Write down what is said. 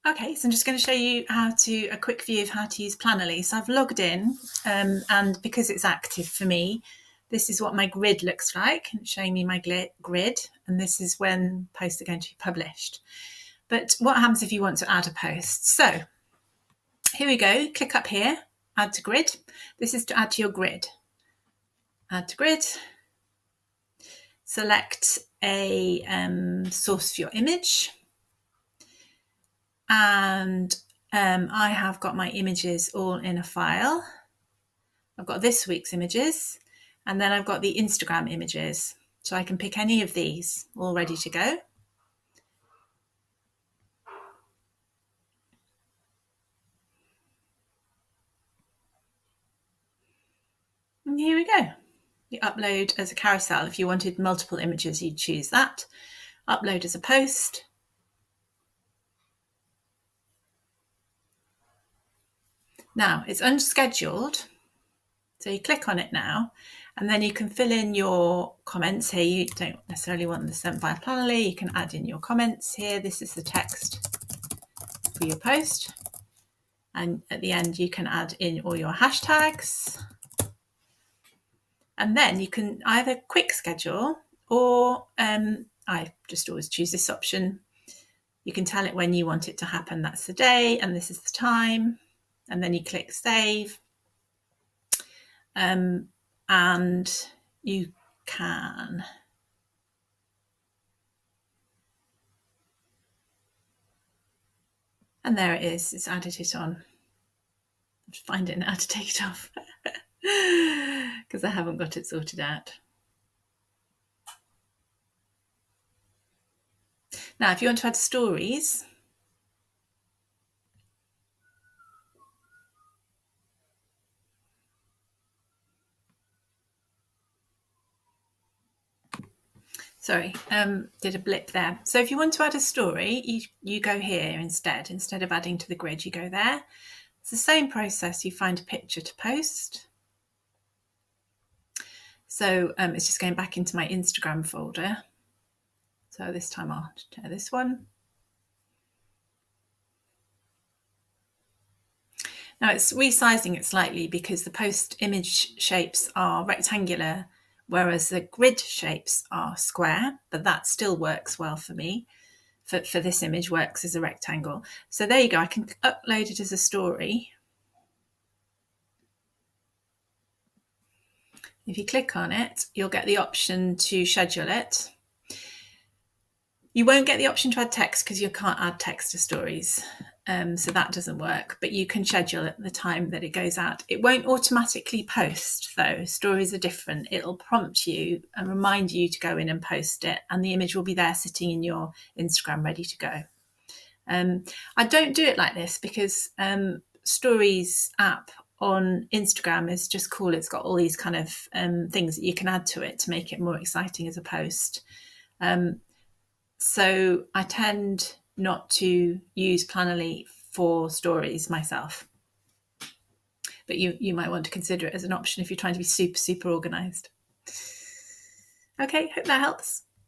Okay, so I'm just going to show you a quick view of how to use Planoly. So I've logged in, and because it's active for me, this is what my grid looks like. It's showing me my grid, and this is when posts are going to be published. But what happens if you want to add a post? So here we go, click up here, add to grid. This is to add to your grid. Add to grid. Select a source for your image. And I have got my images all in a file. I've got this week's images, and then I've got the Instagram images. So I can pick any of these, all ready to go. And here we go. You upload as a carousel. If you wanted multiple images, you'd choose that. Upload as a post. Now it's unscheduled, so you click on it now, and then you can fill in your comments here. You don't necessarily want them sent via Planoly. You can add in your comments here. This is the text for your post, and at the end you can add in all your hashtags, and then you can either quick schedule or I just always choose this option. You can tell it when you want it to happen. That's the day, and this is the time. And then you click save, and you can and there it is. It's added it on. I have to find it and how to take it off because I haven't got it sorted out. Now, if you want to add stories, sorry, did a blip there. So if you want to add a story, you go here instead of adding to the grid, you go there. It's the same process. You find a picture to post. So it's just going back into my Instagram folder. So this time I'll share this one. Now it's resizing it slightly because the post image shapes are rectangular, whereas the grid shapes are square, but that still works well for me. For this image, works as a rectangle. So there you go, I can upload it as a story. If you click on it, you'll get the option to schedule it. You won't get the option to add text because you can't add text to stories. So that doesn't work, but you can schedule it the time that it goes out. It won't automatically post though. Stories are different. It'll prompt you and remind you to go in and post it, and the image will be there sitting in your Instagram ready to go. I don't do it like this because Stories app on Instagram is just cool. It's got all these kind of things that you can add to it to make it more exciting as a post. So I tend not to use Planoly for stories myself, but you might want to consider it as an option if you're trying to be super organized. Okay, hope that helps.